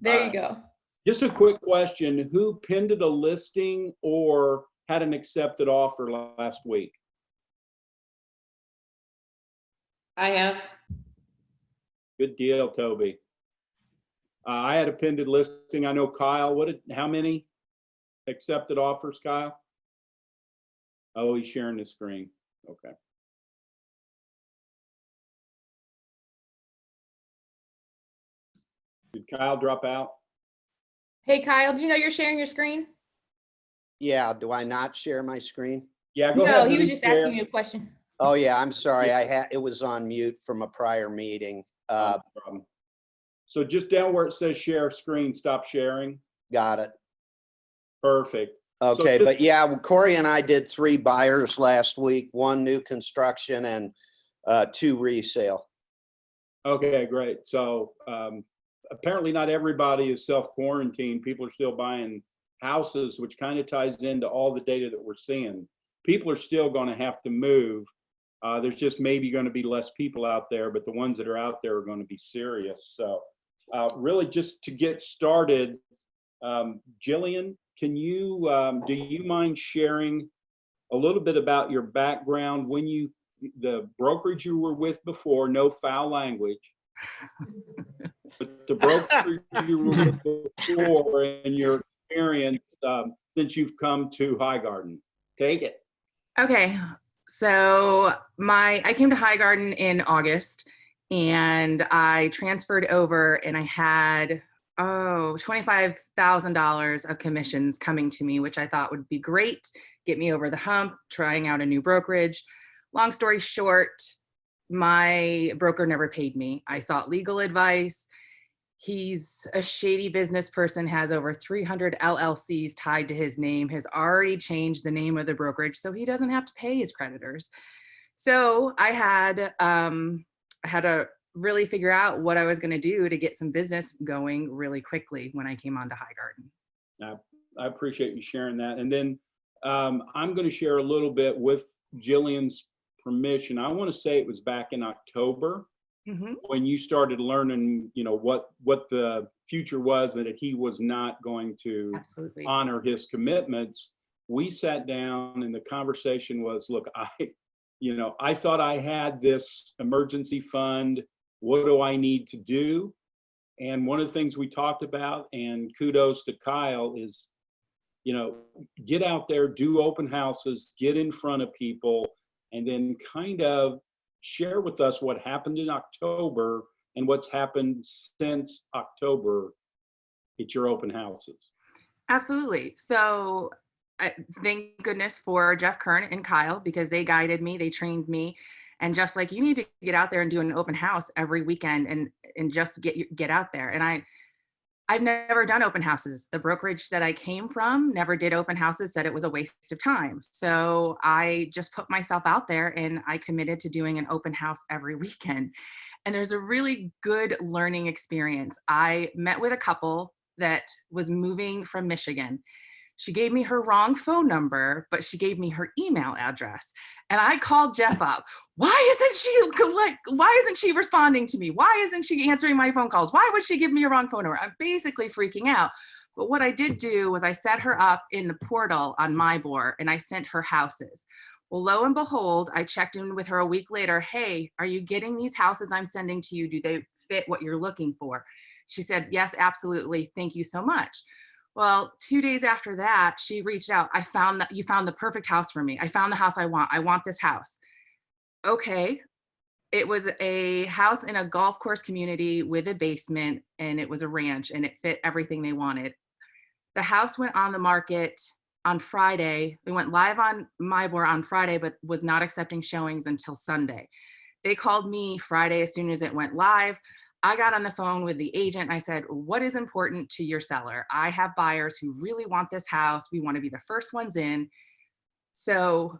There you go. Just a quick question. Who pinned a listing or had an accepted offer last week? I have. Good deal, Toby. I had a pinned listing. I know Kyle, how many accepted offers, Kyle? Oh, he's sharing the screen. Okay. Did Kyle drop out? Hey, Kyle, do you know you're sharing your screen? Yeah, do I not share my screen? Yeah, go ahead. No, he was just asking you a question. Oh yeah, I'm sorry. It was on mute from a prior meeting. No problem. So just down where it says share screen, stop sharing. Got it. Perfect. Okay, but yeah, Corey and I did 3 buyers last week, 1 new construction and 2 resale. Okay, great. So apparently not everybody is self-quarantined. People are still buying houses, which kind of ties into all the data that we're seeing. People are still going to have to move. There's just maybe going to be less people out there, but the ones that are out there are going to be serious. So really just to get started, Gillian, can you, do you mind sharing a little bit about your background when the brokerage you were with before, no foul language, but the brokerage you were with before and your experience since you've come to Highgarden? Take it. Okay, so I came to Highgarden in August and I transferred over and I had $25,000 of commissions coming to me, which I thought would be great, get me over the hump, trying out a new brokerage. Long story short, my broker never paid me. I sought legal advice. He's a shady business person, has over 300 LLCs tied to his name, has already changed the name of the brokerage so he doesn't have to pay his creditors. So I had to really figure out what I was going to do to get some business going really quickly when I came onto Highgarden. I appreciate you sharing that. And then I'm going to share a little bit with Gillian's permission. I want to say it was back in October. When you started learning, what the future was, that he was not going to honor his commitments, we sat down and the conversation was, look, I thought I had this emergency fund. What do I need to do? And one of the things we talked about, and kudos to Kyle, is, get out there, do open houses, get in front of people, and then kind of share with us what happened in October and what's happened since October at your open houses. Absolutely. So thank goodness for Jeff Kern and Kyle, because they guided me, they trained me. And Jeff's like, you need to get out there and do an open house every weekend and just get out there. And I've never done open houses. The brokerage that I came from never did open houses, said it was a waste of time. So I just put myself out there and I committed to doing an open house every weekend. And there's a really good learning experience. I met with a couple that was moving from Michigan. She gave me her wrong phone number, but she gave me her email address. And I called Jeff up. Why isn't she responding to me? Why isn't she answering my phone calls? Why would she give me a wrong phone number? I'm basically freaking out. But what I did do was I set her up in the portal on MyBor and I sent her houses. Well, lo and behold, I checked in with her a week later. Hey, are you getting these houses I'm sending to you? Do they fit what you're looking for? She said, yes, absolutely. Thank you so much. Well, 2 days after that, she reached out. I found that you found the perfect house for me. I found the house I want. I want this house. Okay. It was a house in a golf course community with a basement, and it was a ranch, and it fit everything they wanted. The house went on the market on Friday. We went live on MyBor on Friday, but was not accepting showings until Sunday. They called me Friday as soon as it went live. I got on the phone with the agent. I said, what is important to your seller? I have buyers who really want this house. We want to be the first ones in. So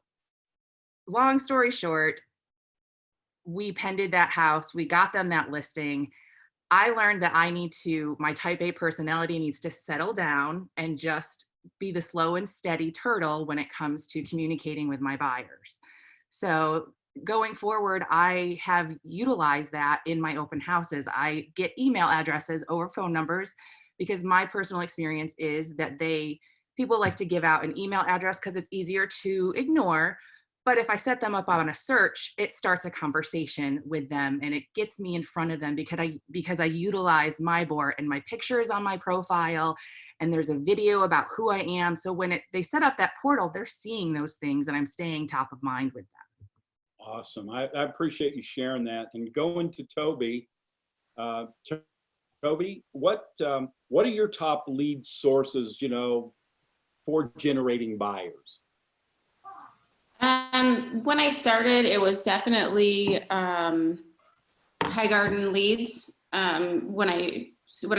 long story short, we pended that house. We got them that listing. I learned that my type A personality needs to settle down and just be the slow and steady turtle when it comes to communicating with my buyers. So going forward, I have utilized that in my open houses. I get email addresses over phone numbers because my personal experience is that people like to give out an email address because it's easier to ignore. But if I set them up on a search, it starts a conversation with them and it gets me in front of them because I utilize my board and my picture is on my profile and there's a video about who I am. So when they set up that portal, they're seeing those things and I'm staying top of mind with them. Awesome. I appreciate you sharing that. And going to Toby, Toby, what are your top lead sources, for generating buyers? When I started, it was definitely Highgarden leads. When I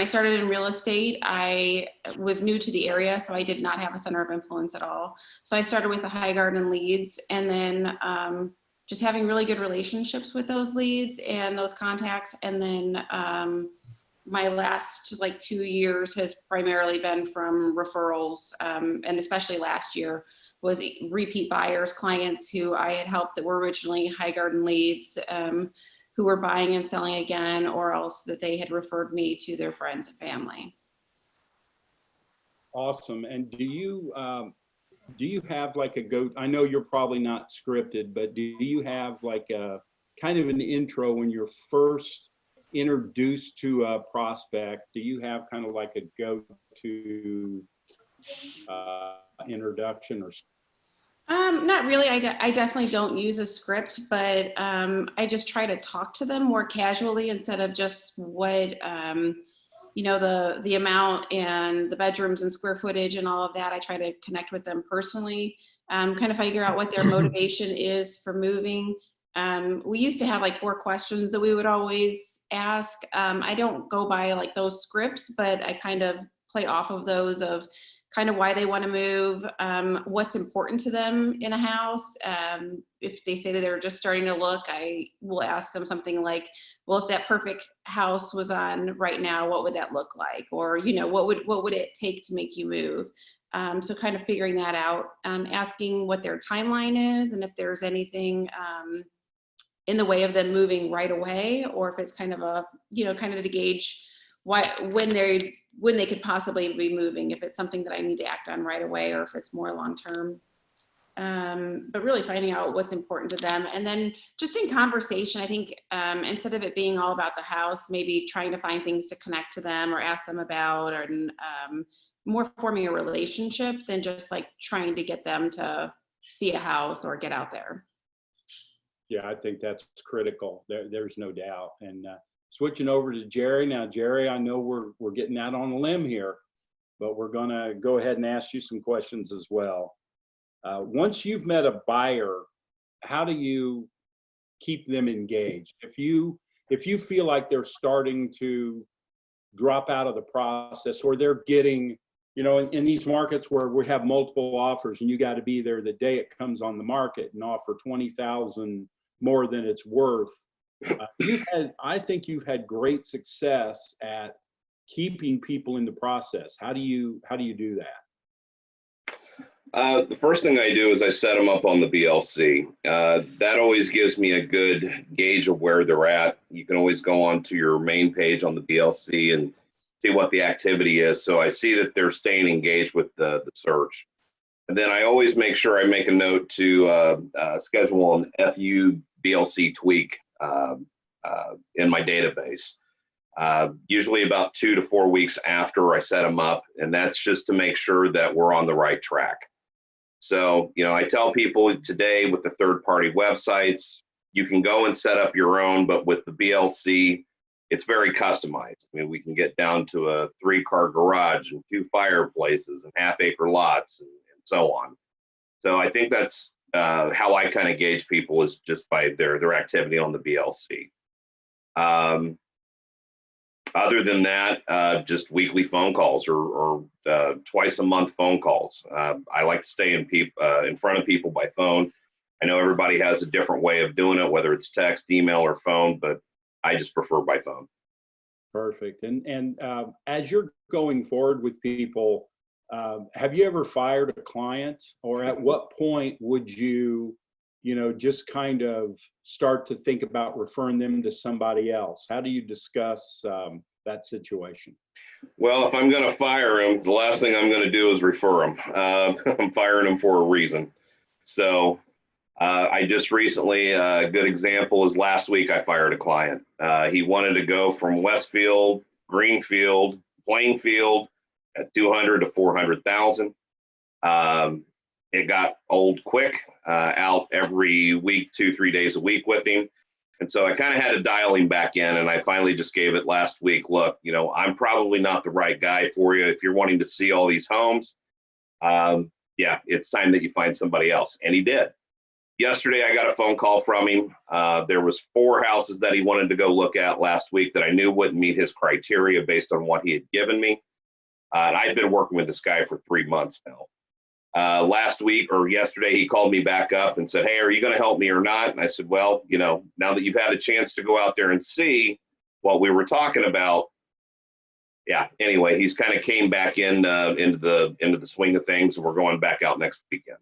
started in real estate, I was new to the area, so I did not have a center of influence at all. So I started with the Highgarden leads, and then just having really good relationships with those leads and those contacts. And then my last 2 years has primarily been from referrals, and especially last year was repeat buyers, clients who I had helped that were originally Highgarden leads, who were buying and selling again, or else that they had referred me to their friends and family. Awesome. And do you have like a I know you're probably not scripted, but do you have like a kind of an intro when you're first introduced to a prospect? Do you have kind of like a go-to introduction or? Not really. I definitely don't use a script, but I just try to talk to them more casually instead of just what, the amount and the bedrooms and square footage and all of that. I try to connect with them personally, kind of figure out what their motivation is for moving. We used to have like 4 questions that we would always ask. I don't go by like those scripts, but I kind of play off of those of kind of why they want to move, what's important to them in a house. If they say that they're just starting to look, I will ask them something like, well, if that perfect house was on right now, what would that look like? Or, what would it take to make you move? So kind of figuring that out, asking what their timeline is and if there's anything in the way of them moving right away, or if it's kind of to gauge when they could possibly be moving, if it's something that I need to act on right away, or if it's more long-term. But really finding out what's important to them. And then just in conversation, I think instead of it being all about the house, maybe trying to find things to connect to them or ask them about, or more forming a relationship than just like trying to get them to see a house or get out there. Yeah, I think that's critical. There's no doubt. And switching over to Jerry. Now, Jerry, I know we're getting out on a limb here, but we're going to go ahead and ask you some questions as well. Once you've met a buyer, how do you keep them engaged? If you feel like they're starting to drop out of the process, or they're getting, in these markets where we have multiple offers and you got to be there the day it comes on the market and offer $20,000 more than it's worth. I think you've had great success at keeping people in the process. How do you do that? The first thing I do is I set them up on the BLC. That always gives me a good gauge of where they're at. You can always go onto your main page on the BLC and see what the activity is. So I see that they're staying engaged with the search. And then I always make sure I make a note to schedule an FU BLC tweak in my database, usually about 2 to 4 weeks after I set them up. And that's just to make sure that we're on the right track. So, I tell people today with the third-party websites, you can go and set up your own, but with the BLC, it's very customized. I mean, we can get down to a 3-car garage and 2 fireplaces and half-acre lots and so on. So I think that's how I kind of gauge people, is just by their activity on the BLC. Other than that, just weekly phone calls or twice a month phone calls. I like to stay in front of people by phone. I know everybody has a different way of doing it, whether it's text, email, or phone, but I just prefer by phone. Perfect. And as you're going forward with people, have you ever fired a client, or at what point would you, just kind of start to think about referring them to somebody else? How do you discuss that situation? Well, if I'm going to fire him, the last thing I'm going to do is refer him. I'm firing him for a reason. So I just recently, a good example is last week I fired a client. He wanted to go from Westfield, Greenfield, Plainfield at 200 to 400,000. It got old quick, out every week, 2-3 days a week with him. And so I kind of had to dial him back in, and I finally just gave it last week. Look, you know, I'm probably not the right guy for you if you're wanting to see all these homes. Yeah, it's time that you find somebody else. And he did. Yesterday, I got a phone call from him. There was 4 houses that he wanted to go look at last week that I knew wouldn't meet his criteria based on what he had given me. And I've been working with this guy for 3 months now. Last week or yesterday, he called me back up and said, hey, are you going to help me or not? And I said, well, you know, now that you've had a chance to go out there and see what we were talking about. Yeah, anyway, he's kind of came back into the swing of things, and we're going back out next weekend.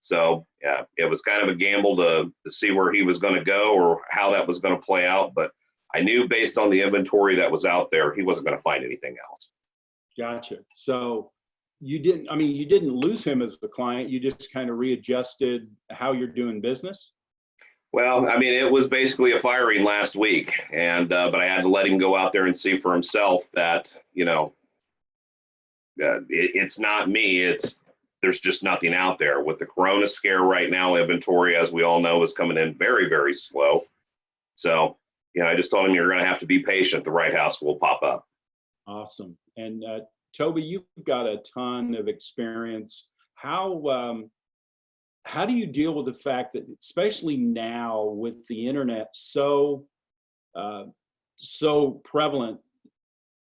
So yeah, it was kind of a gamble to see where he was going to go or how that was going to play out. But I knew based on the inventory that was out there, he wasn't going to find anything else. Gotcha. So you didn't lose him as the client. You just kind of readjusted how you're doing business. Well, I mean, it was basically a firing last week, and but I had to let him go out there and see for himself that, you know, it's not me. There's just nothing out there with the Corona scare right now. Inventory, as we all know, is coming in very, very slow. So, you know, I just told him you're going to have to be patient. The right house will pop up. Awesome. And Toby, you've got a ton of experience. How do you deal with the fact that, especially now with the internet so prevalent,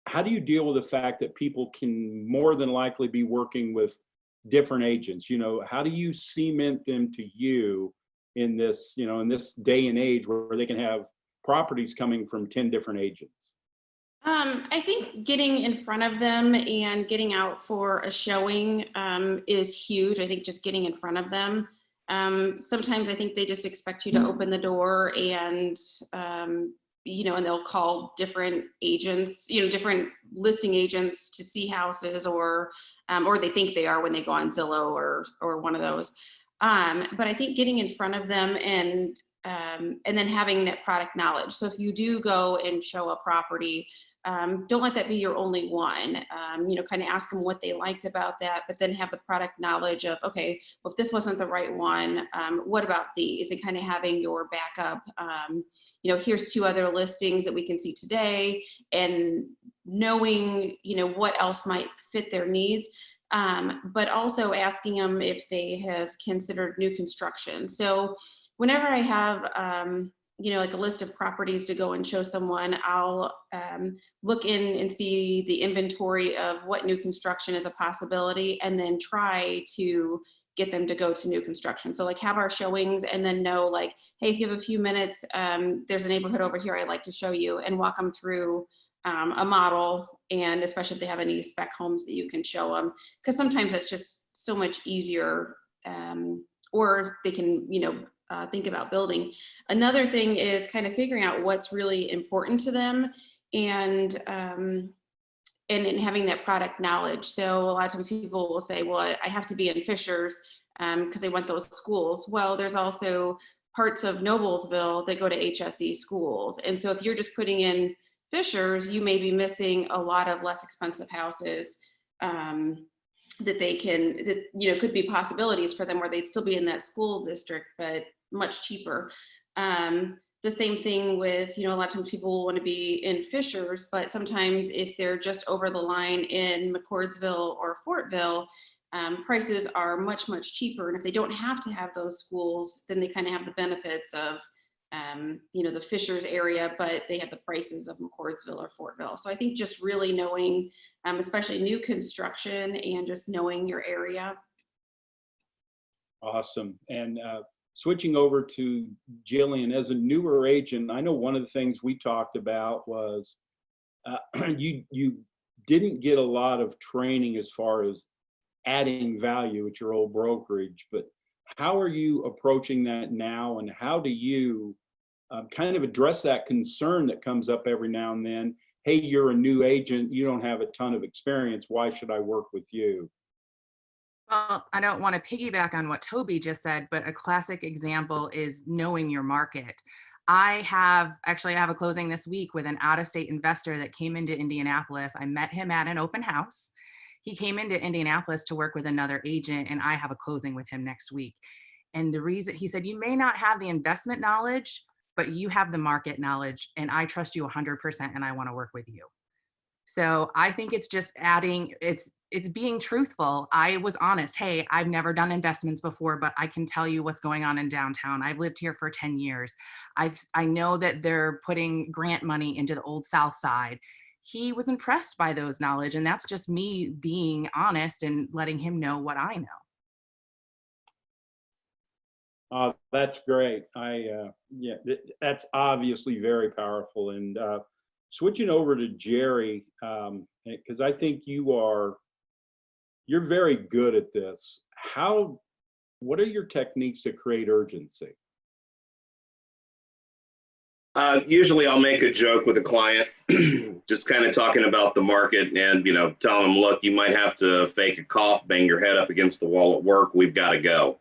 how do you deal with the fact that people can more than likely be working with different agents? You know, how do you cement them to you in this, you know, in this day and age where they can have properties coming from 10 different agents? I think getting in front of them and getting out for a showing is huge. I think just getting in front of them. Sometimes I think they just expect you to open the door and, you know, and they'll call different agents, you know, different listing agents to see houses, or they think they are when they go on Zillow or one of those. But I think getting in front of them and then having that product knowledge. So if you do go and show a property, don't let that be your only one. You know, kind of ask them what they liked about that, but then have the product knowledge of, okay, well, if this wasn't the right one, what about these? And kind of having your backup, you know, here's 2 other listings that we can see today, and knowing, you know, what else might fit their needs. But also asking them if they have considered new construction. So whenever I have, you know, like a list of properties to go and show someone, I'll look in and see the inventory of what new construction is a possibility, and then try to get them to go to new construction. So like have our showings and then know like, hey, if you have a few minutes, there's a neighborhood over here I'd like to show you, and walk them through a model, and especially if they have any spec homes that you can show them, because sometimes that's just so much easier, or they can, you know, think about building. Another thing is kind of figuring out what's really important to them, and having that product knowledge. So a lot of times people will say, well, I have to be in Fishers because they want those schools. Well, there's also parts of Noblesville that go to HSE schools. And so if you're just putting in Fishers, you may be missing a lot of less expensive houses that you know, could be possibilities for them where they'd still be in that school district, but much cheaper. The same thing with, you know, a lot of times people want to be in Fishers, but sometimes if they're just over the line in McCordsville or Fortville, prices are much, much cheaper. And if they don't have to have those schools, then they kind of have the benefits of, you know, the Fishers area, but they have the prices of McCordsville or Fortville. So I think just really knowing, especially new construction, and just knowing your area. Awesome. And switching over to Gillian, as a newer agent, I know one of the things we talked about was you didn't get a lot of training as far as adding value at your old brokerage, but how are you approaching that now, and how do you kind of address that concern that comes up every now and then, hey, you're a new agent, you don't have a ton of experience, why should I work with you? Well, I don't want to piggyback on what Toby just said, but a classic example is knowing your market. I have a closing this week with an out-of-state investor that came into Indianapolis. I met him at an open house. He came into Indianapolis to work with another agent, and I have a closing with him next week. And the reason, he said, you may not have the investment knowledge, but you have the market knowledge, and I trust you 100%, and I want to work with you. So I think it's just adding, it's being truthful. I was honest. Hey, I've never done investments before, but I can tell you what's going on in downtown. I've lived here for 10 years. I know that they're putting grant money into the old South Side. He was impressed by those knowledge, and that's just me being honest and letting him know what I know. That's great. Yeah, that's obviously very powerful. And switching over to Jerry, because I think you're very good at this. What are your techniques to create urgency? Usually I'll make a joke with a client, just kind of talking about the market and, telling them, look, you might have to fake a cough, bang your head up against the wall at work. We've got to go.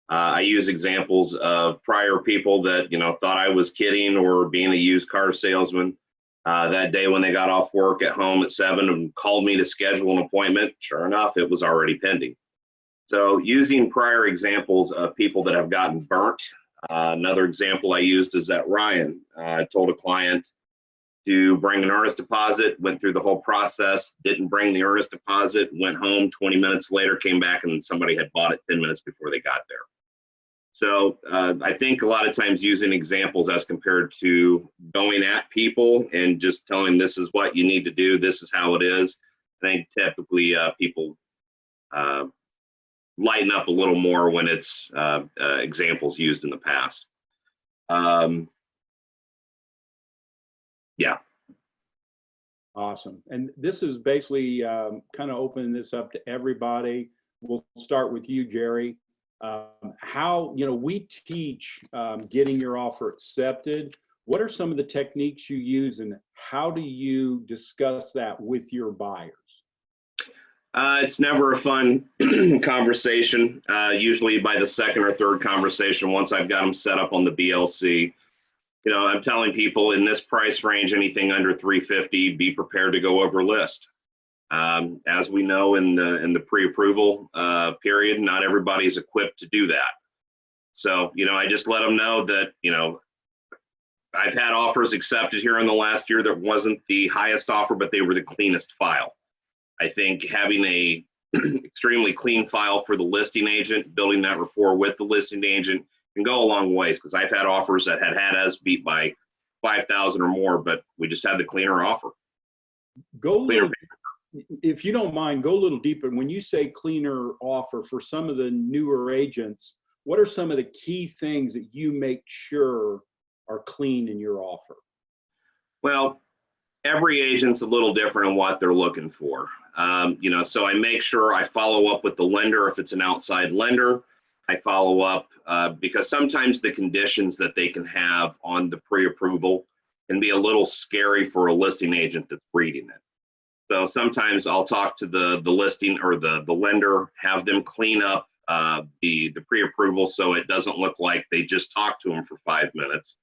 I use examples of prior people that, thought I was kidding or being a used car salesman. That day when they got off work at home at 7 and called me to schedule an appointment, sure enough, it was already pending. So using prior examples of people that have gotten burnt. Another example I used is that Ryan told a client to bring an earnest deposit, went through the whole process, didn't bring the earnest deposit, went home 20 minutes later, came back and somebody had bought it 10 minutes before they got there. So I think a lot of times using examples as compared to going at people and just telling them this is what you need to do, this is how it is. I think typically people lighten up a little more when it's examples used in the past. Yeah. Awesome. And this is basically kind of opening this up to everybody. We'll start with you, Jerry. How, we teach getting your offer accepted. What are some of the techniques you use and how do you discuss that with your buyers? It's never a fun conversation. Usually by the second or third conversation, once I've got them set up on the BLC, I'm telling people in this price range, anything under 350, be prepared to go over list. As we know in the pre-approval period, not everybody's equipped to do that. So, I just let them know that, I've had offers accepted here in the last year that wasn't the highest offer, but they were the cleanest file. I think having a extremely clean file for the listing agent, building that rapport with the listing agent can go a long ways, because I've had offers that had us beat by 5,000 or more, but we just had the cleaner offer. If you don't mind, go a little deeper. When you say cleaner offer for some of the newer agents, what are some of the key things that you make sure are clean in your offer? Well, every agent's a little different in what they're looking for. So I make sure I follow up with the lender if it's an outside lender. I follow up because sometimes the conditions that they can have on the pre-approval can be a little scary for a listing agent that's reading it. So sometimes I'll talk to the listing or the lender, have them clean up the pre-approval so it doesn't look like they just talked to them for 5 minutes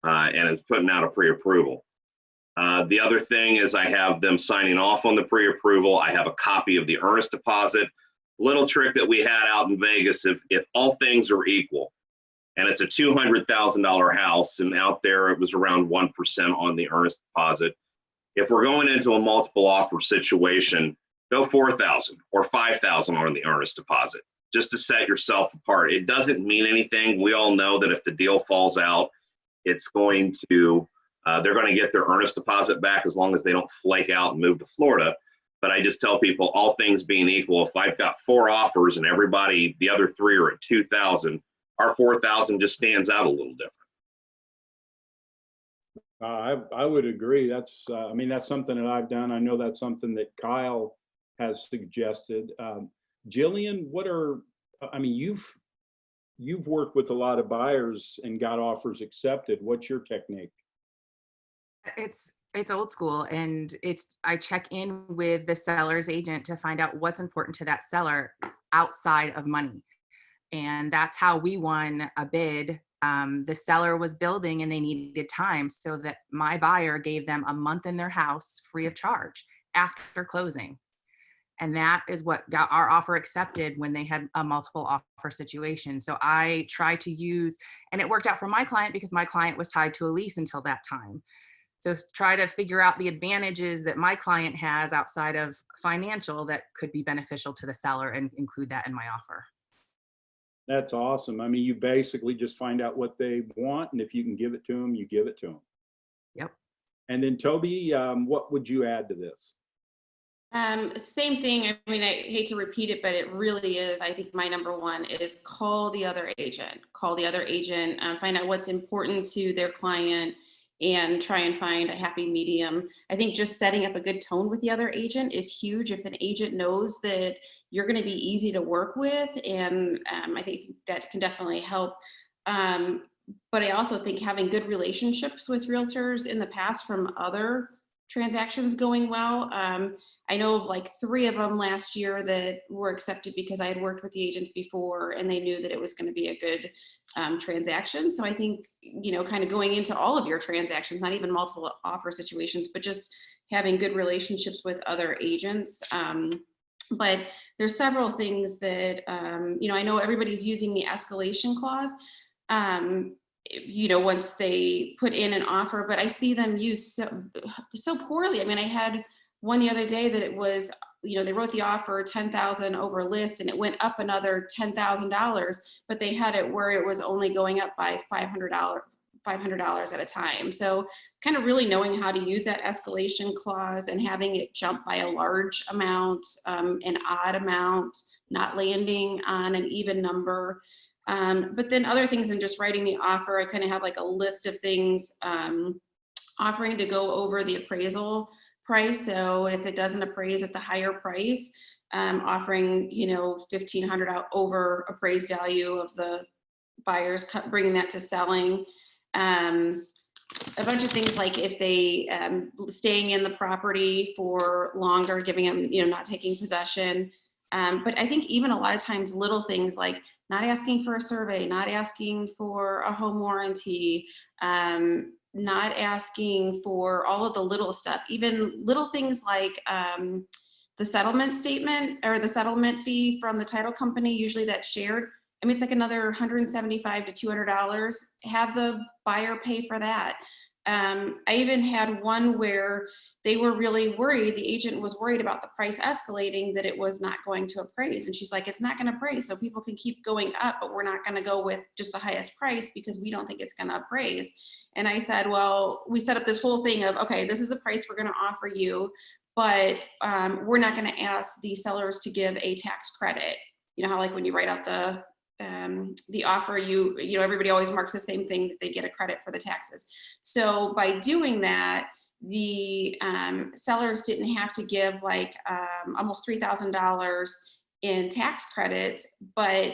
and it's putting out a pre-approval. The other thing is I have them signing off on the pre-approval. I have a copy of the earnest deposit. Little trick that we had out in Vegas, if all things are equal, and it's a $200,000 house, and out there it was around 1% on the earnest deposit. If we're going into a multiple offer situation, go 4,000 or 5,000 on the earnest deposit, just to set yourself apart. It doesn't mean anything. We all know that if the deal falls out, it's going to, they're going to get their earnest deposit back as long as they don't flake out and move to Florida. But I just tell people, all things being equal, if I've got 4 offers and everybody, the other 3 are at 2,000, our 4,000 just stands out a little different. I would agree. That's, that's something that I've done. I know that's something that Kyle has suggested. Gillian, you've worked with a lot of buyers and got offers accepted. What's your technique? It's It's old school, and I check in with the seller's agent to find out what's important to that seller outside of money. And that's how we won a bid. The seller was building and they needed time, so that my buyer gave them a month in their house free of charge after closing. And that is what got our offer accepted when they had a multiple offer situation. So I try to use, and it worked out for my client because my client was tied to a lease until that time. So try to figure out the advantages that my client has outside of financial that could be beneficial to the seller and include that in my offer. That's awesome. I mean, you basically just find out what they want, and if you can give it to them, you give it to them. Yep. And then Toby, what would you add to this? Same thing. I mean, I hate to repeat it, but it really is. I think my number one is call the other agent, find out what's important to their client and try and find a happy medium. I think just setting up a good tone with the other agent is huge. If an agent knows that you're going to be easy to work with, and I think that can definitely help. But I also think having good relationships with realtors in the past from other transactions going well. I know of like 3 of them last year that were accepted because I had worked with the agents before and they knew that it was going to be a good transaction. So I think, you know, kind of going into all of your transactions, not even multiple offer situations, but just having good relationships with other agents. But there's several things that, you know, I know everybody's using the escalation clause. You know, once they put in an offer, but I see them used so poorly. I mean, I had one the other day that it was, you know, they wrote the offer 10,000 over list and it went up another $10,000, but they had it where it was only going up by $500 at a time. So kind of really knowing how to use that escalation clause and having it jump by a large amount, an odd amount, not landing on an even number. But then other things than just writing the offer, I kind of have like a list of things, offering to go over the appraisal price. So if it doesn't appraise at the higher price, offering, you know, $1,500 out over appraised value of the buyers, bringing that to selling. A bunch of things like if they staying in the property for longer, giving them, you know, not taking possession. But I think even a lot of times little things like not asking for a survey, not asking for a home warranty, not asking for all of the little stuff, even little things like the settlement statement or the settlement fee from the title company, usually that's shared. I mean, it's like another $175 to $200. Have the buyer pay for that. I even had one where they were really worried. The agent was worried about the price escalating, that it was not going to appraise. And she's like, it's not going to appraise. So people can keep going up, but we're not going to go with just the highest price because we don't think it's going to appraise. And I said, well, we set up this whole thing of, okay, this is the price we're going to offer you, but we're not going to ask the sellers to give a tax credit. You know how like when you write out the offer, you know, everybody always marks the same thing, that they get a credit for the taxes. So by doing that, the sellers didn't have to give like almost $3,000 in tax credits, but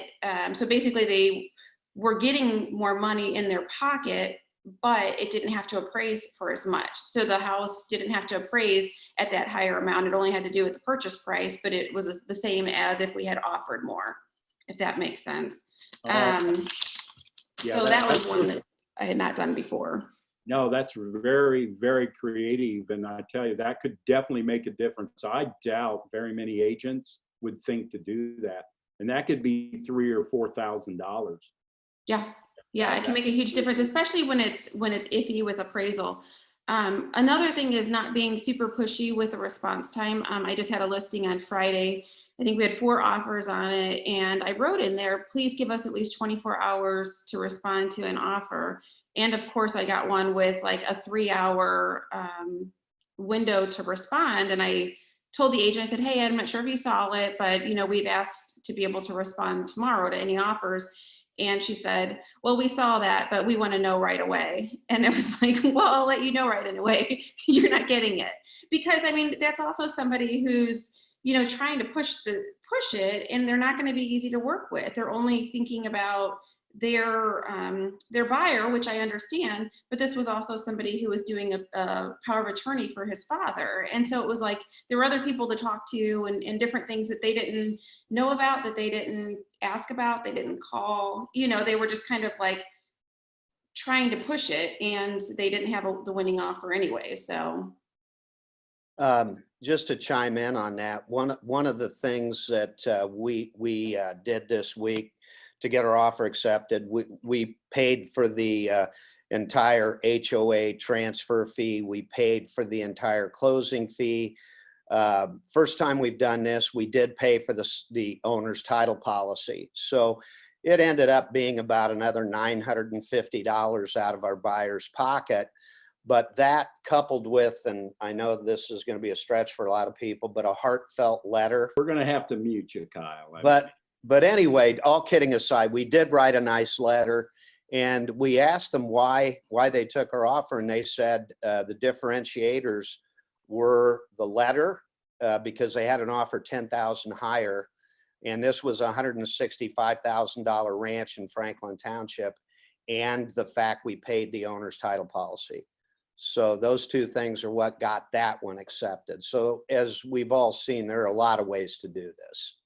so basically they were getting more money in their pocket, but it didn't have to appraise for as much. So the house didn't have to appraise at that higher amount. It only had to do with the purchase price, but it was the same as if we had offered more, if that makes sense. Yeah, So that was one that I had not done before. No, that's very, very creative. And I tell you, that could definitely make a difference. I doubt very many agents would think to do that. And that could be $3,000 or $4,000. Yeah, it can make a huge difference, especially when it's iffy with appraisal. Another thing is not being super pushy with the response time. I just had a listing on Friday. I think we had 4 offers on it, and I wrote in there, please give us at least 24 hours to respond to an offer. And of course, I got one with like a 3-hour window to respond. And I told the agent, I said, hey, I'm not sure if you saw it, but you know, we've asked to be able to respond tomorrow to any offers. And she said, well, we saw that, but we want to know right away. And it was like, well, I'll let you know right away. You're not getting it. Because I mean, that's also somebody who's, you know, trying to push it, and they're not going to be easy to work with. They're only thinking about their buyer, which I understand, but this was also somebody who was doing a power of attorney for his father. And so it was like, there were other people to talk to and different things that they didn't know about, that they didn't ask about, they didn't call, you know, they were just kind of like trying to push it, and they didn't have the winning offer anyway, so. Just to chime in on that, one of the things that we did this week to get our offer accepted, we paid for the entire HOA transfer fee. We paid for the entire closing fee. First time we've done this, we did pay for the owner's title policy. So it ended up being about another $950 out of our buyer's pocket. But that coupled with, and I know this is going to be a stretch for a lot of people, but a heartfelt letter. We're going to have to mute you, Kyle. But anyway, all kidding aside, we did write a nice letter, and we asked them why they took our offer, and they said the differentiators were the letter because they had an offer 10,000 higher, and this was a $165,000 ranch in Franklin Township, and the fact we paid the owner's title policy. So those two things are what got that one accepted. So as we've all seen, there are a lot of ways to do this.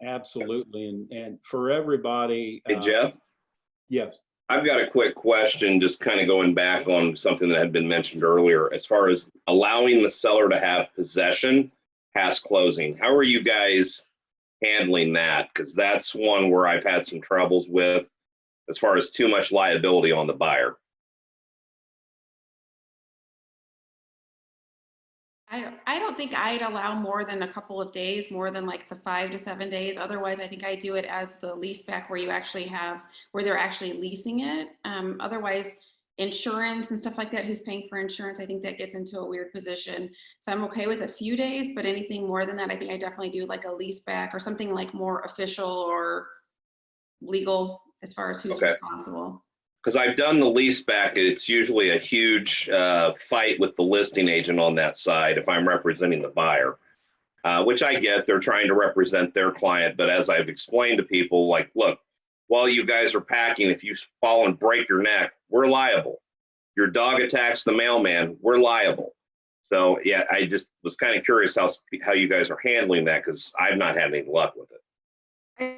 Absolutely. And for everybody. Hey, Jeff, Yes. I've got a quick question, just kind of going back on something that had been mentioned earlier, as far as allowing the seller to have possession past closing. How are you guys handling that? Because that's one where I've had some troubles with, as far as too much liability on the buyer. I don't think I'd allow more than a couple of days, more than like the 5 to 7 days. Otherwise, I think I do it as the lease back where you actually have, where they're actually leasing it. Otherwise, insurance and stuff like that, who's paying for insurance, I think that gets into a weird position. So I'm okay with a few days, but anything more than that, I think I definitely do like a lease back or something like more official or legal as far as who's responsible. Because I've done the lease back, it's usually a huge fight with the listing agent on that side if I'm representing the buyer, which I get. They're trying to represent their client. But as I've explained to people, like, look, while you guys are packing, if you fall and break your neck, we're liable. Your dog attacks the mailman, we're liable. So yeah, I just was kind of curious how you guys are handling that, because I've not had any luck with it.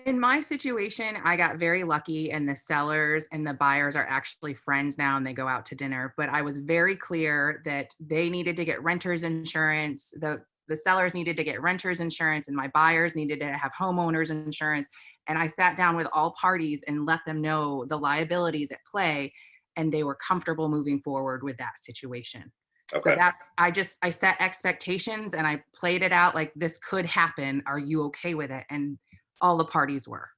In my situation, I got very lucky, and the sellers and the buyers are actually friends now, and they go out to dinner. But I was very clear that they needed to get renter's insurance. The sellers needed to get renter's insurance, and my buyers needed to have homeowners insurance. And I sat down with all parties and let them know the liabilities at play, and they were comfortable moving forward with that situation. Okay. So I set expectations, and I played it out like, this could happen. Are you okay with it? And all the parties were.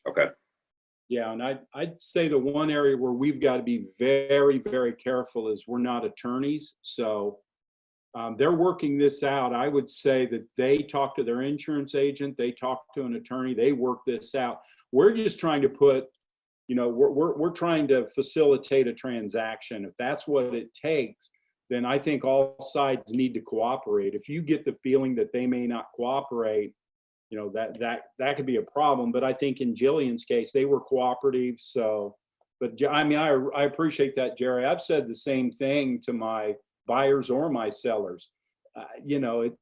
Okay. Yeah, and I'd say the one area where we've got to be very, very careful is we're not attorneys. So they're working this out. I would say that they talk to their insurance agent, they talk to an attorney, they work this out. We're just trying to put, we're trying to facilitate a transaction. If that's what it takes, then I think all sides need to cooperate. If you get the feeling that they may not cooperate, that could be a problem. But I think in Jillian's case, they were cooperative. So, but I mean, I appreciate that, Jerry. I've said the same thing to my buyers or my sellers. It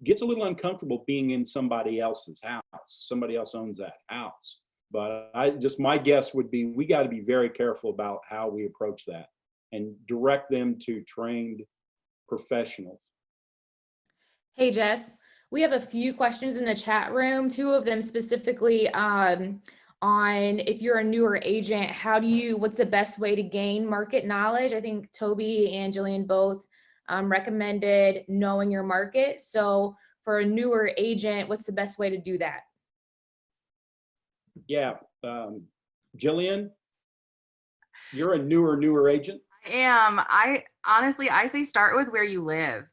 gets a little uncomfortable being in somebody else's house. Somebody else owns that house. But my guess would be, we got to be very careful about how we approach that and direct them to trained professionals. Hey, Jeff. We have a few questions in the chat room, 2 of them specifically on if you're a newer agent, what's the best way to gain market knowledge? I think Toby and Gillian both recommended knowing your market. So for a newer agent, what's the best way to do that? Yeah. Gillian, you're a newer agent? I am. I honestly say start with where you live.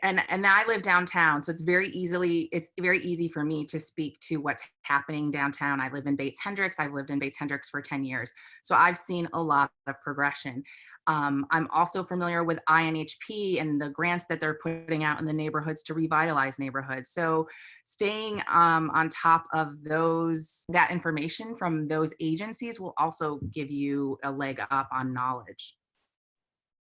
and I live downtown, so it's very easy for me to speak to what's happening downtown. I live in Bates Hendricks. I've lived in Bates Hendricks for 10 years. So I've seen a lot of progression. I'm also familiar with INHP and the grants that they're putting out in the neighborhoods to revitalize neighborhoods. So staying on top of that information from those agencies will also give you a leg up on knowledge.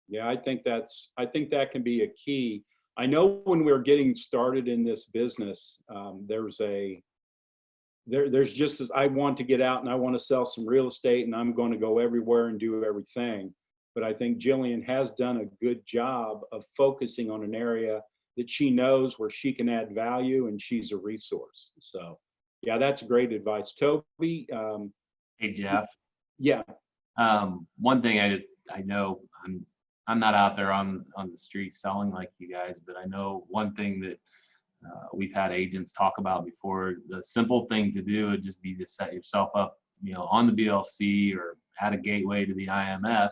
Yeah, I think that can be a key. I know when we were getting started in this business, there's just this, I want to get out and I want to sell some real estate and I'm going to go everywhere and do everything. But I think Gillian has done a good job of focusing on an area that she knows where she can add value and she's a resource. So yeah, that's great advice. Toby? Hey, Jeff. Yeah. One thing I know, I'm not out there on the street selling like you guys, but I know one thing that we've had agents talk about before. The simple thing to do would just be to set yourself up, on the BLC or at a gateway to the IMS,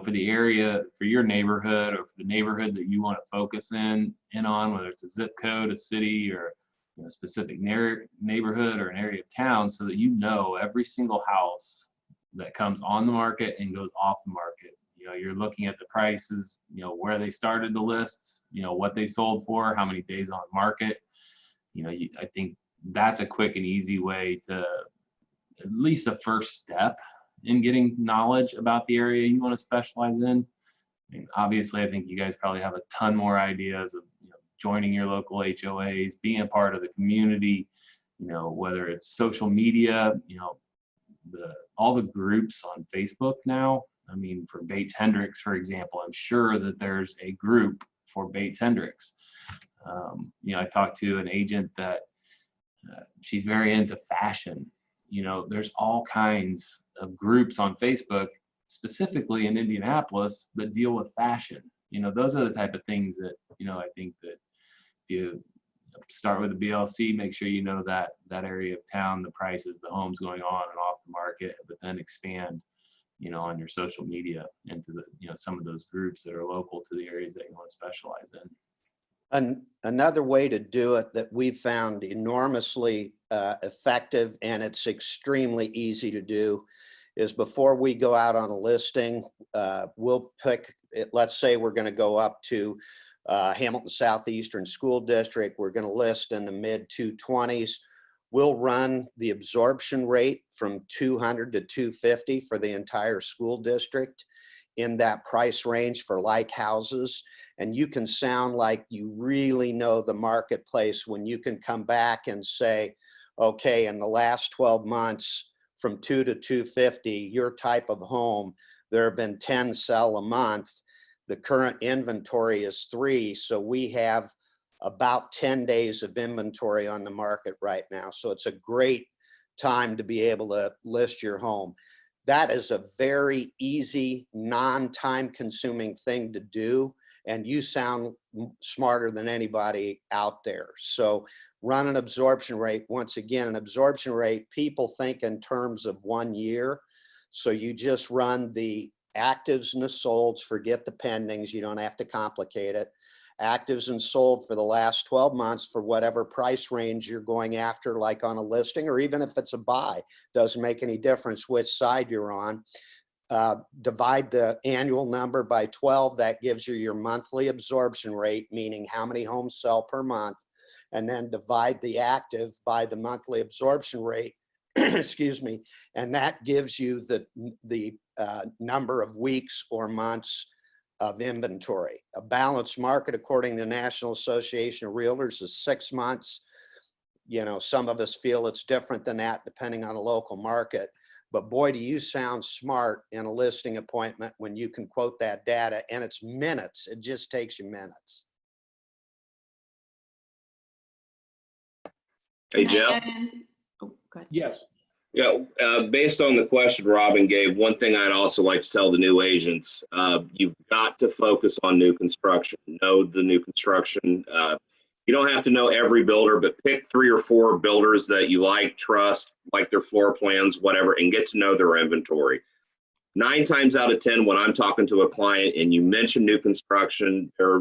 for the area, for your neighborhood, or for the neighborhood that you want to focus in on, whether it's a zip code, a city, or a specific neighborhood or an area of town, so that every single house that comes on the market and goes off the market. You're looking at the prices, where they started the lists, what they sold for, how many days on market. I think that's a quick and easy way to, at least the first step in getting knowledge about the area you want to specialize in. And obviously, I think you guys probably have a ton more ideas of joining your local HOAs, being a part of the community, whether it's social media, all the groups on Facebook now. I mean, for Bates Hendricks, for example, I'm sure that there's a group for Bates Hendricks. I talked to an agent that she's very into fashion. There's all kinds of groups on Facebook, specifically in Indianapolis, that deal with fashion. Those are the type of things that, I think that if you start with the BLC, make sure that area of town, the prices, the homes going on and off the market, but then expand on your social media into the, some of those groups that are local to the areas that you want to specialize in. Another way to do it that we've found enormously effective, and it's extremely easy to do, is before we go out on a listing, we'll pick, let's say we're going to go up to Hamilton Southeastern School District. We're going to list in the mid 220s. We'll run the absorption rate from 200 to 250 for the entire school district in that price range for like houses. And you can sound like you really know the marketplace when you can come back and say, okay, in the last 12 months from 2 to 250, your type of home, there have been 10 sell a month. The current inventory is 3. So we have about 10 days of inventory on the market right now. So it's a great time to be able to list your home. That is a very easy, non-time consuming thing to do. And you sound smarter than anybody out there. So run an absorption rate. Once again, an absorption rate, people think in terms of 1 year. So you just run the actives and the solds, forget the pendings. You don't have to complicate it. Actives and sold for the last 12 months for whatever price range you're going after, like on a listing, or even if it's a buy, doesn't make any difference which side you're on. Divide the annual number by 12. That gives you your monthly absorption rate, meaning how many homes sell per month, and then divide the active by the monthly absorption rate, excuse me, and that gives you the number of weeks or months of inventory. A balanced market, according to the National Association of Realtors, is 6 months. Some of us feel it's different than that depending on a local market. But boy, do you sound smart in a listing appointment when you can quote that data, and it's minutes. It just takes you minutes. Hey, Jeff. Oh, go ahead. Yes. Yeah, based on the question Robin gave, one thing I'd also like to tell the new agents, you've got to focus on new construction. Know the new construction. You don't have to know every builder, but pick 3 or 4 builders that you like, trust, like their floor plans, whatever, and get to know their inventory. 9 times out of 10, when I'm talking to a client and you mention new construction, their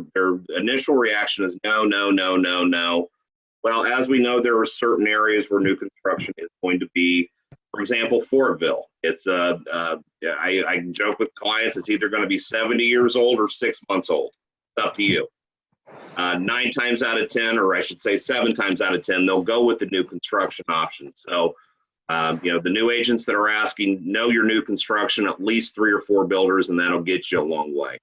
initial reaction is no, no, no, no, no. Well, as we know, there are certain areas where new construction is going to be, for example, Fortville. It's I joke with clients, it's either going to be 70 years old or 6 months old. It's up to you. 9 times out of 10, or I should say 7 times out of 10, they'll go with the new construction option. So, the new agents that are asking, know your new construction, at least 3 or 4 builders, and that'll get you a long way.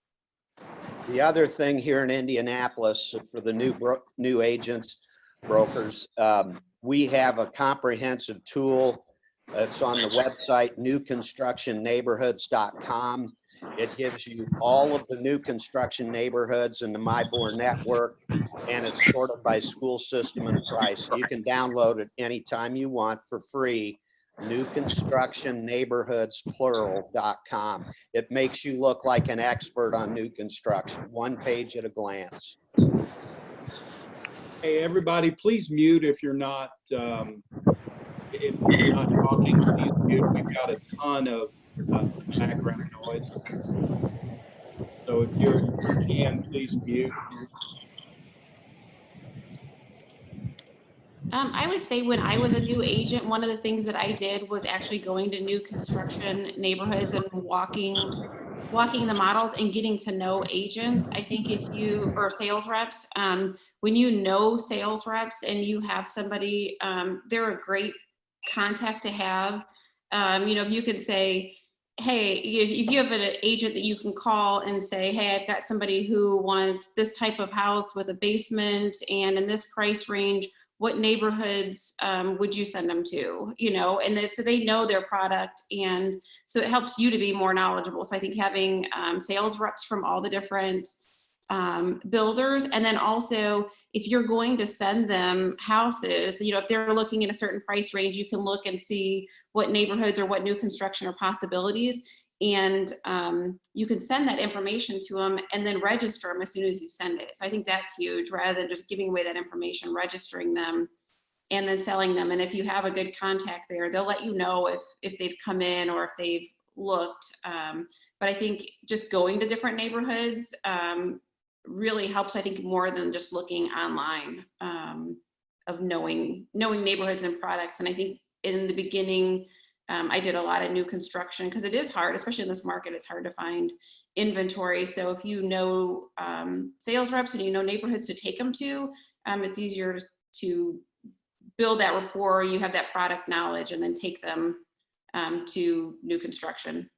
The other thing here in Indianapolis for the new agents, brokers, we have a comprehensive tool. It's on the website, newconstructionneighborhoods.com. It gives you all of the new construction neighborhoods in the MyBore network, and it's sorted by school system and price. You can download it anytime you want for free, newconstructionneighborhoodsplural.com. It makes you look like an expert on new construction, one page at a glance. Hey, everybody, please mute if you're not talking. Please mute. We've got a ton of background noise. So if you can, please mute. I would say when I was a new agent, one of the things that I did was actually going to new construction neighborhoods and walking the models and getting to know agents. I think or sales reps, when you know sales reps and you have somebody, they're a great contact to have. If you could say, hey, if you have an agent that you can call and say, hey, I've got somebody who wants this type of house with a basement and in this price range, what neighborhoods would you send them to, and so they know their product. And so it helps you to be more knowledgeable. So I think having sales reps from all the different builders, and then also if you're going to send them houses, if they're looking in a certain price range, you can look and see what neighborhoods or what new construction are possibilities. And you can send that information to them and then register them as soon as you send it. So I think that's huge, rather than just giving away that information, registering them and then selling them. And if you have a good contact there, they'll let you know if they've come in or if they've looked. But I think just going to different neighborhoods really helps, I think, more than just looking online, of knowing neighborhoods and products. And I think in the beginning, I did a lot of new construction because it is hard, especially in this market. It's hard to find inventory. So if you know sales reps and you know neighborhoods to take them to, it's easier to build that rapport. You have that product knowledge and then take them to new construction.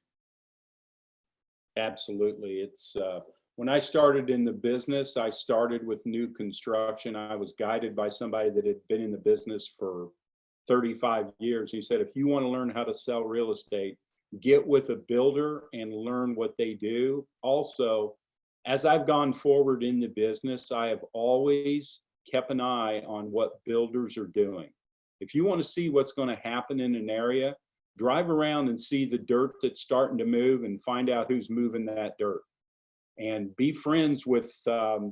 Absolutely. It's when I started in the business, I started with new construction. I was guided by somebody that had been in the business for 35 years. He said, if you want to learn how to sell real estate, get with a builder and learn what they do. Also, as I've gone forward in the business, I have always kept an eye on what builders are doing. If you want to see what's going to happen in an area, drive around and see the dirt that's starting to move and find out who's moving that dirt. And be friends with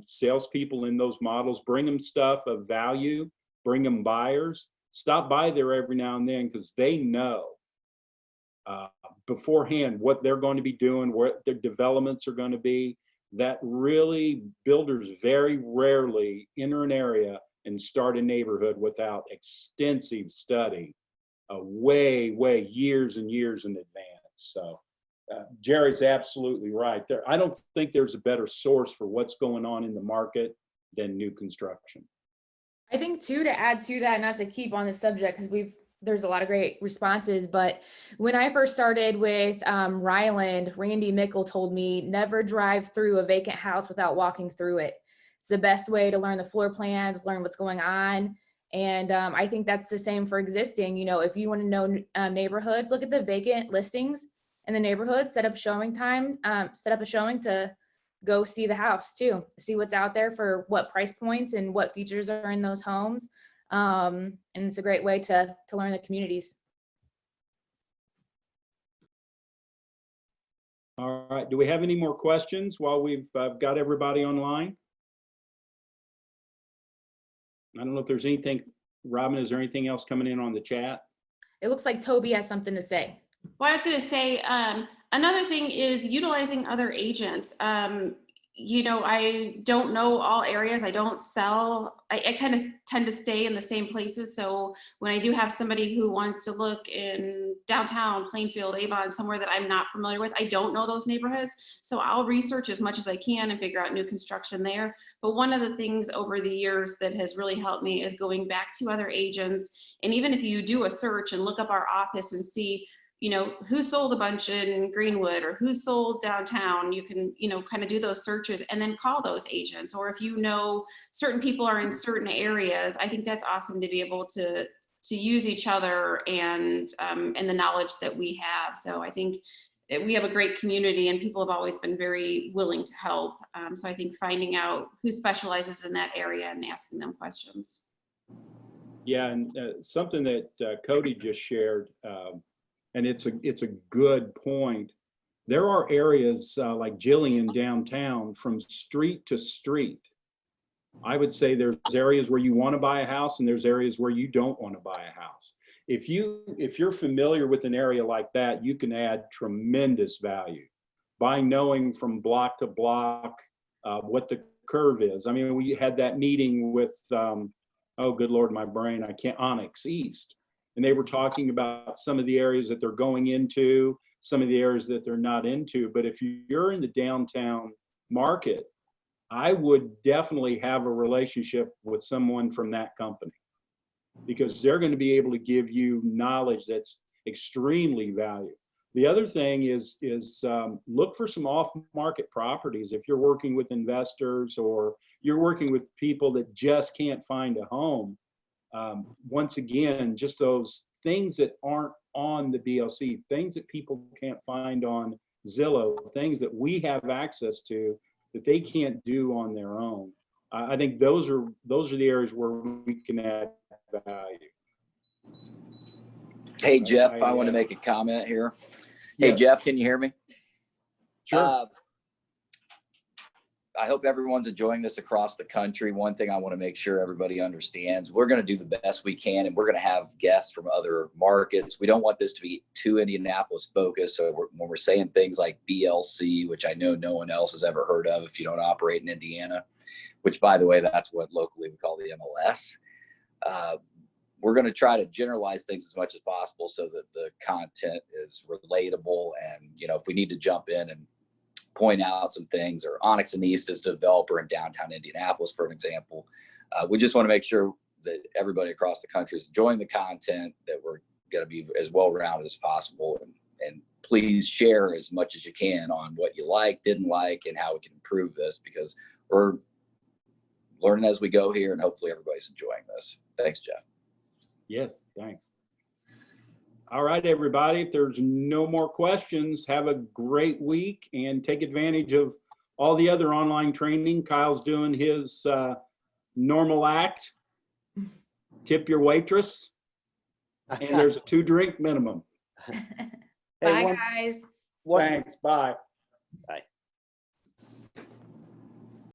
salespeople in those models. Bring them stuff of value, bring them buyers. Stop by there every now and then, because they know beforehand what they're going to be doing, what their developments are going to be. That really, builders very rarely enter an area and start a neighborhood without extensive study, way years and years in advance. So Jerry's absolutely right. I don't think there's a better source for what's going on in the market than new construction. I think too, to add to that, not to keep on the subject, because there's a lot of great responses, but when I first started with Ryland, Randy Mickle told me, never drive through a vacant house without walking through it. It's the best way to learn the floor plans, learn what's going on. And I think that's the same for existing. If you want to know neighborhoods, look at the vacant listings in the neighborhood, set up a showing to go see the house too, see what's out there for what price points and what features are in those homes. And it's a great way to learn the communities. All right, do we have any more questions while we've got everybody online? I don't know if there's anything, Robin, is there anything else coming in on the chat? It looks like Toby has something to say. Well, I was going to say, another thing is utilizing other agents. I don't know all areas. I don't sell. I kind of tend to stay in the same places. So when I do have somebody who wants to look in downtown, Plainfield, Avon, somewhere that I'm not familiar with, I don't know those neighborhoods. So I'll research as much as I can and figure out new construction there. But one of the things over the years that has really helped me is going back to other agents. And even if you do a search and look up our office and see, who sold a bunch in Greenwood or who sold downtown, you can, kind of do those searches and then call those agents. Or if certain people are in certain areas, I think that's awesome to be able to use each other and the knowledge that we have. So I think we have a great community and people have always been very willing to help. So I think finding out who specializes in that area and asking them questions. Yeah, and something that Cody just shared, and it's a good point. There are areas like Gillian downtown from street to street. I would say there's areas where you want to buy a house and there's areas where you don't want to buy a house. If you're familiar with an area like that, you can add tremendous value by knowing from block to block what the curve is. I mean, we had that meeting with, oh, good Lord, my brain, Onyx East. And they were talking about some of the areas that they're going into, some of the areas that they're not into. But if you're in the downtown market, I would definitely have a relationship with someone from that company because they're going to be able to give you knowledge that's extremely valuable. The other thing is look for some off-market properties. If you're working with investors or you're working with people that just can't find a home, once again, just those things that aren't on the BLC, things that people can't find on Zillow, things that we have access to that they can't do on their own. I think those are the areas where we can add value. Hey, Jeff, I want to make a comment here. Yes. Hey, Jeff, can you hear me? Sure. I hope everyone's enjoying this across the country. One thing I want to make sure everybody understands, we're going to do the best we can, and we're going to have guests from other markets. We don't want this to be too Indianapolis focused. So when we're saying things like BLC, which I know no one else has ever heard of if you don't operate in Indiana, which, by the way, that's what locally we call the MLS. We're going to try to generalize things as much as possible so that the content is relatable. And, if we need to jump in and point out some things, or Onyx and East is a developer in downtown Indianapolis, for an example. We just want to make sure that everybody across the country is enjoying the content, that we're going to be as well-rounded as possible. And please share as much as you can on what you like, didn't like, and how we can improve this, because we're learning as we go here, and hopefully everybody's enjoying this. Thanks, Jeff. Yes, thanks. All right, everybody, if there's no more questions, have a great week and take advantage of all the other online training. Kyle's doing his normal act. Tip your waitress. And there's a 2-drink minimum. Bye, guys. Thanks, bye. Bye.